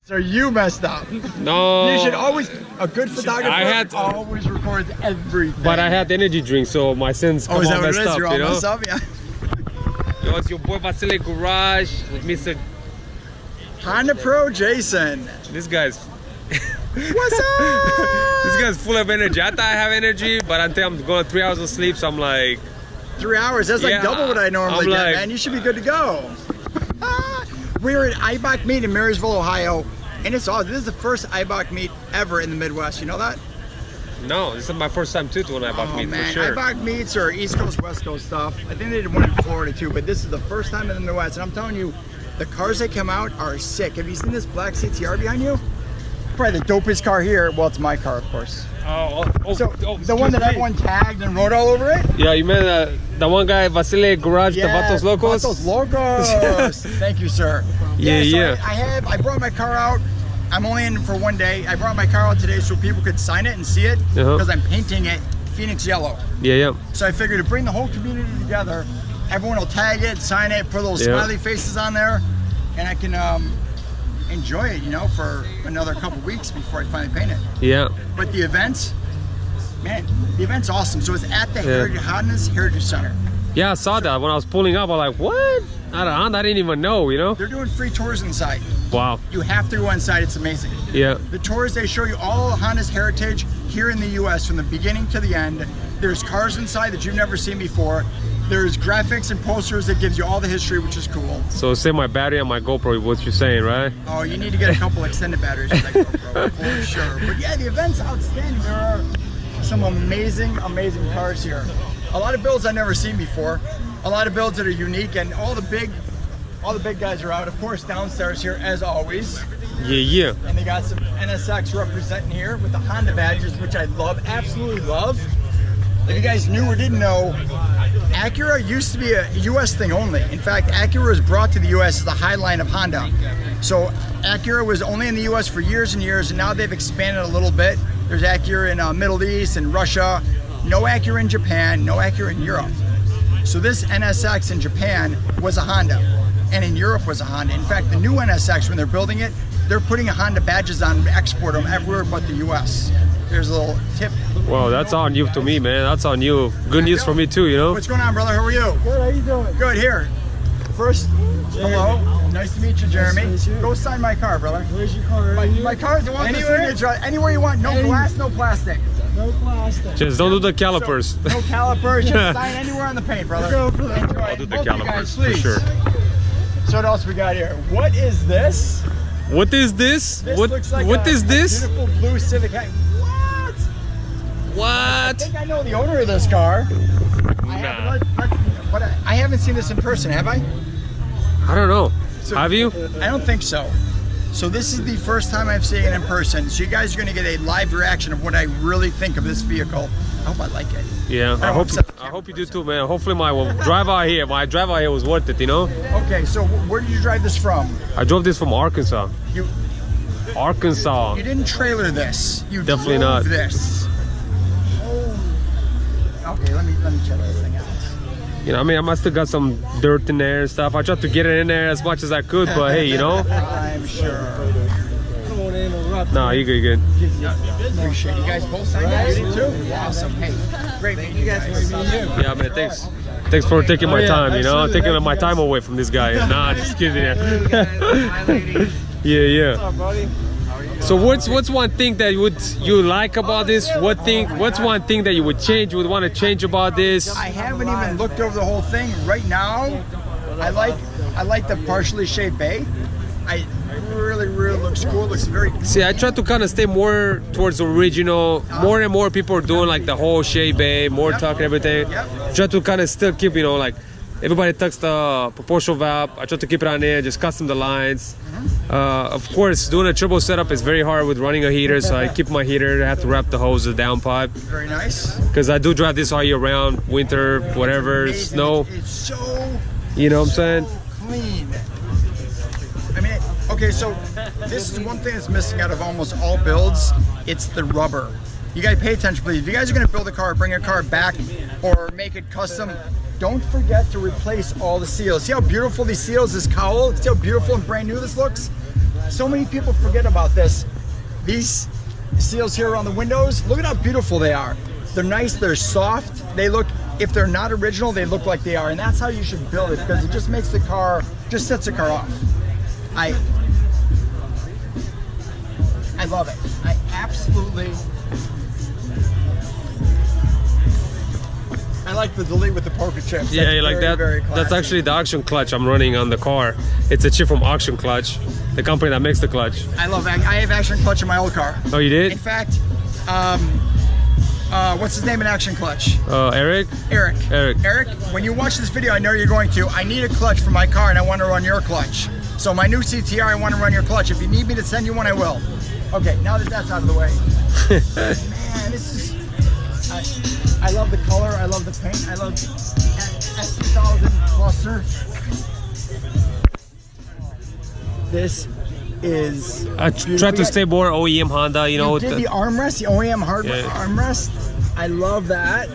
So you messed up. No. You should always, a good photographer always records everything. But I had energy drink, so my sins come all messed up, you know? Messed up? Yeah. Yo, it's your boy Vasiles Garage with Mr. Honda Pro Jason. This guy's... What's up? This guy's full of energy. I thought I have energy, but until I'm going 3 hours of sleep, so I'm like... 3 hours? That's like double what I normally get, man. You should be good to go. We were at IBOC meet in Marysville, Ohio, and it's awesome. This is the first IBOC meet ever in the Midwest. You know that? No, this is my first time too to an IBOC meet, man. for sure. IBOC meets are East Coast, West Coast stuff. I think they did one in Florida too, but this is the first time in the Midwest. And I'm telling you, the cars that come out are sick. Have you seen this black CTR behind you? Probably the dopest car here. Well, it's my car, of course. The one that everyone tagged and wrote all over it? Yeah, you meant the one guy, Vasiles Garage, the Vatos Locos? Vatos Locos. Thank you, sir. Yeah. I brought my car out. I'm only in for one day. I brought my car out today so people could sign it and see it because I'm painting it Phoenix yellow. Yeah. So I figured to bring the whole community together, everyone will tag it, sign it, put little smiley faces on there, and I can enjoy it, you know, for another couple weeks before I finally paint it. Yeah. But the event, man, the event's awesome. So it's at the Honda's Heritage Center. Yeah, I saw that when I was pulling up. I'm like, what? I didn't even know, you know? They're doing free tours inside. Wow. You have to go inside. It's amazing. Yeah. The tours, they show you all Honda's heritage here in the U.S. from the beginning to the end. There's cars inside that you've never seen before. There's graphics and posters that gives you all the history, which is cool. So save my battery on my GoPro, what you're saying, right? Oh, you need to get a couple extended batteries for that GoPro, for sure. But yeah, the event's outstanding. There are some amazing, amazing cars here. A lot of builds I've never seen before. A lot of builds that are unique, and all the big guys are out. Of course, downstairs here, as always. Yeah. And they got some NSX representing here with the Honda badges, which I love, absolutely love. If you guys knew or didn't know, Acura used to be a US thing only. In fact, Acura was brought to the US as the high line of Honda. So Acura was only in the US for years and years, and now they've expanded a little bit. There's Acura in Middle East and Russia. No Acura in Japan, no Acura in Europe. So this NSX in Japan was a Honda, and in Europe was a Honda. In fact, the new NSX, when they're building it, they're putting Honda badges on and export them everywhere but the US. There's a little tip. Wow, that's all new to me, man. That's all new. Good news for me too, you know? What's going on, brother? How are you? Good, how you doing? Good, here. First, hello. Nice to meet you, Jeremy. Nice to meet you. Go sign my car, brother. Where's your car? My car is the one anywhere you want. No glass, no plastic. No plastic. Just don't do the calipers. No calipers, just sign anywhere on the paint, brother. I'll do the calipers, for sure. So what else we got here? What is this? What is this? What is this? Beautiful blue Civic. What? I think I know the owner of this car. But I haven't seen this in person, have I? I don't know. Have you? I don't think so. So this is the first time I've seen it in person. So you guys are going to get a live reaction of what I really think of this vehicle. I hope I like it. Yeah, I hope you do too, man. Hopefully my drive out here was worth it, you know? Okay, so where did you drive this from? I drove this from Arkansas. Arkansas. You didn't trailer this. You definitely drove not. This. Okay, let me check this thing out. You know, I mean, I must have got some dirt in there and stuff. I tried to get it in there as much as I could, but hey, you know. I'm sure. No, you're good. Appreciate you guys both signed that too. Awesome. Hey, great meeting you guys. Yeah, man. Thanks for taking my time. You know, taking my time away from this guy. Nah, just kidding. Yeah. What's up, buddy? So what's one thing that you like about this? What's one thing that you would want to change about this? I haven't even looked over the whole thing. Right now, I like the partially shaved bay. I really looks cool. It looks very cool. See, I try to kind of stay more towards the original. More and more people are doing like the whole shade bay, more tuck and everything. Try to kind of still keep, you know, like everybody tucks the proportional valve. I try to keep it on there, just custom the lines. Of course, doing a turbo setup is very hard with running a heater, so I keep my heater. I have to wrap the hose of the downpipe. Very nice. Because I do drive this all year round, winter, whatever, snow. It's so, you know what I'm saying? Clean. I mean, okay, so this is one thing that's missing out of almost all builds. It's the rubber. You guys pay attention, please. If you guys are going to build a car, bring a car back, or make it custom, don't forget to replace all the seals. See how beautiful these seals, this cowl? See how beautiful and brand new this looks? so many people forget about this. These seals here on the windows, look at how beautiful they are. They're nice, they're soft. They look, if they're not original, they look like they are. And that's how you should build it, because it just makes the car, just sets the car off. I love it. I absolutely, I like the delete with the poker chips. Yeah, you like that? That's actually the auction clutch I'm running on the car. It's a chip from Auction Clutch, the company that makes the clutch. I love it. I have Action Clutch in my old car. Oh, you did? In fact, what's his name in Action Clutch? Eric? Eric, when you watch this video, I know you're going to, I need a clutch for my car and I want to run your clutch. So my new CTR, I want to run your clutch. If you need me to send you one, I will. Okay, now that that's out of the way. Man, this is, I love the color, I love the paint, I love S2000 cluster. This is I try to stay more OEM Honda, you know. You did the armrest, the OEM hardware armrest. I love that.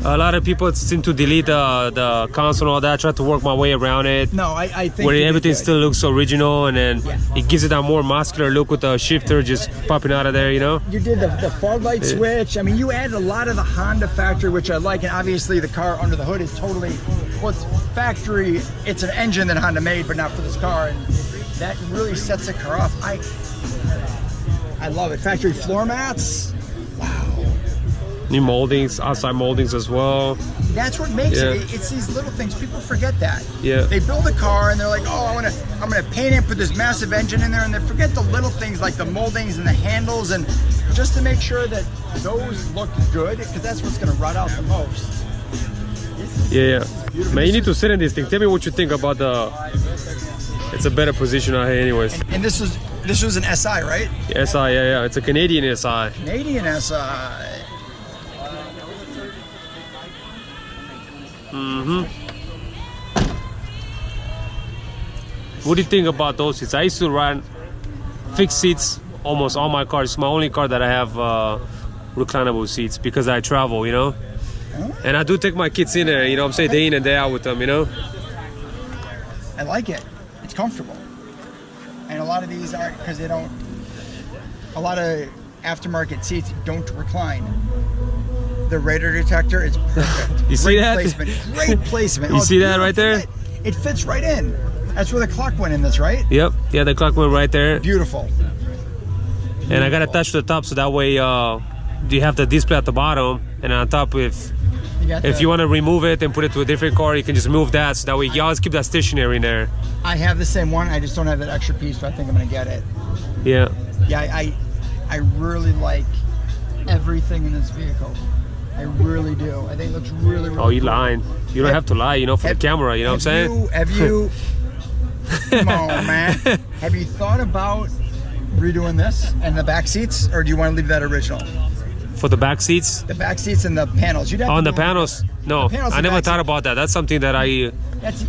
A lot of people seem to delete the console and all that. I try to work my way around it. No, I think where everything still looks original, and then it gives it that more muscular look with the shifter just popping out of there, you know? You did the fog light switch. I mean, you added a lot of the Honda factory, which I like, and obviously the car under the hood is totally, well, it's factory, it's an engine that Honda made, but not for this car, and that really sets the car off. I love it. Factory floor mats. Wow. New moldings, outside moldings as well. That's what makes it. It's these little things. People forget that. Yeah. They build a car and they're like, oh, I'm gonna paint it, put this massive engine in there, and they forget the little things like the moldings and the handles, and just to make sure that those look good, because that's what's gonna rot out the most. Yeah. Man, you need to sit in this thing. Tell me what you think about it's a better position out here anyways. And this was an SI, right? SI, yeah. It's a Canadian SI. Canadian SI. What do you think about those seats? I used to run fixed seats almost all my cars. It's my only car that I have reclinable seats because I travel, you know? And I do take my kids in there, you know what I'm saying? Day in and day out with them, you know? I like it. It's comfortable. And a lot of these aren't, because they don't, a lot of aftermarket seats don't recline. The radar detector is perfect. You see that? Great placement. You see that right there? It fits right in. That's where the clock went in this, right? Yep. Yeah, the clock went right there. Beautiful. And I got attached to the top, so that way you have the display at the bottom, and on top, if you want to remove it and put it to a different car, you can just move that, so that way you always keep that stationary in there. I have the same one. I just don't have that extra piece, but I think I'm gonna get it. Yeah. Yeah, I really like everything in this vehicle. I really do. I think it looks really, really Oh, you lying. You don't have to lie, you know, for the camera, you know what I'm saying? Have you, come on, man. Have you thought about redoing this and the back seats, or do you want to leave that original? For the back seats? The back seats and the panels. You'd have on the panels? No, I never thought about that. That's something that that's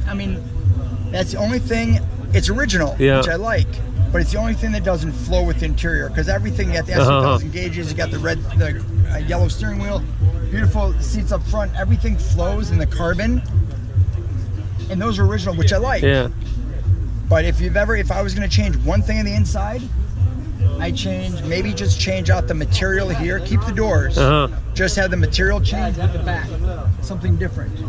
the only thing, it's original, which I like. But it's the only thing that doesn't flow with the interior, because everything, you got the S2000 gauges, you got the yellow steering wheel, beautiful seats up front, everything flows in the carbon, and those are original, which I like. Yeah. But if I was going to change one thing on the inside, maybe just change out the material here, keep the doors, just have the material change with the back, something different.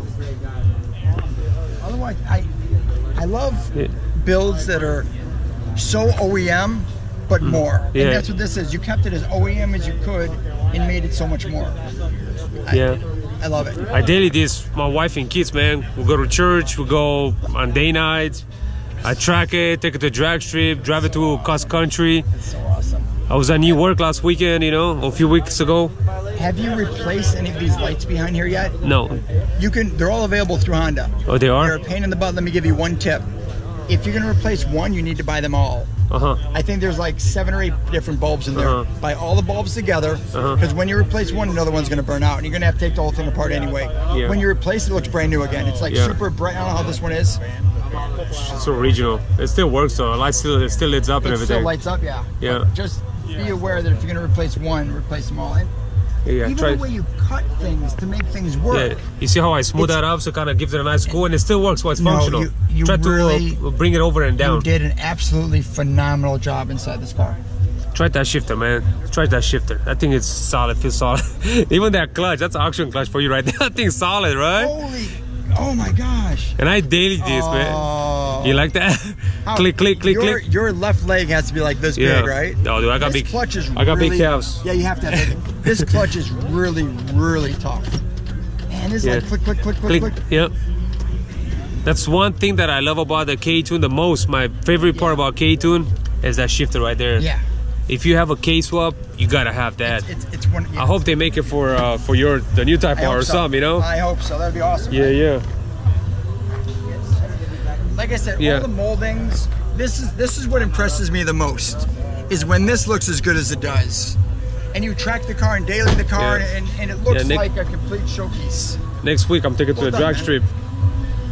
Otherwise, I love builds that are so OEM, but more. And that's what this is. You kept it as OEM as you could and made it so much more. I love it. I daily this, my wife and kids, man. We go to church, we go on day nights. I track it, take it to drag strip, drive it to cross country. That's so awesome. I was at New York last weekend, you know, a few weeks ago. Have you replaced any of these lights behind here yet? No. They're all available through Honda. Oh, they are? They're a pain in the butt. Let me give you one tip. If you're gonna replace one, you need to buy them all. I think there's like 7 or 8 different bulbs in there. Buy all the bulbs together, because when you replace one, another one's gonna burn out, and you're gonna have to take the whole thing apart anyway. When you replace it, it looks brand new again. It's like super bright. I don't know how this one is. It's original. It still works though. It still lights up and everything. It still lights up, yeah. But just be aware that if you're gonna replace one, replace them all. And Yeah, Even the way you cut things to make things work. Yeah, you see how I smooth that up, so it kind of gives it a nice cool, and it still works. Well, it's functional. You Try really, to bring it over and down. You did an absolutely phenomenal job inside this car. Try that shifter, man. Try that shifter. I think it's solid. Feels solid. Even that clutch. That's an auction clutch for you right there. That thing's solid, right? Holy! Oh my gosh! And I daily this, man. You like that? Click, click, click, click. Your left leg has to be like this big, right? No, dude, I got big. Clutch is I got big calves. Yeah, you have to have it. This clutch is really, really tough. And it's like click, click, click, click, click. Yep. That's one thing that I love about the K20 the most. My favorite part about K20 is that shifter right there. Yeah. If you have a K swap, you gotta have that. It's one. I hope they make it for the new Type R or something, you know? I hope so. That'd be awesome. Yeah, right? yeah. Like I said, all the moldings. This is what impresses me the most, is when this looks as good as it does, and you track the car and daily the car, and it looks like a complete showpiece. Next week I'm taking to the drag strip.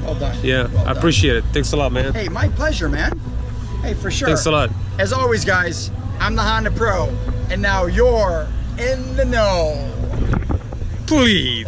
Well done. Yeah, I appreciate it. Thanks a lot, man. Hey, my pleasure, man. Hey, for sure. Thanks a lot. As always, guys, I'm the Honda Pro, and now you're in the know. Please.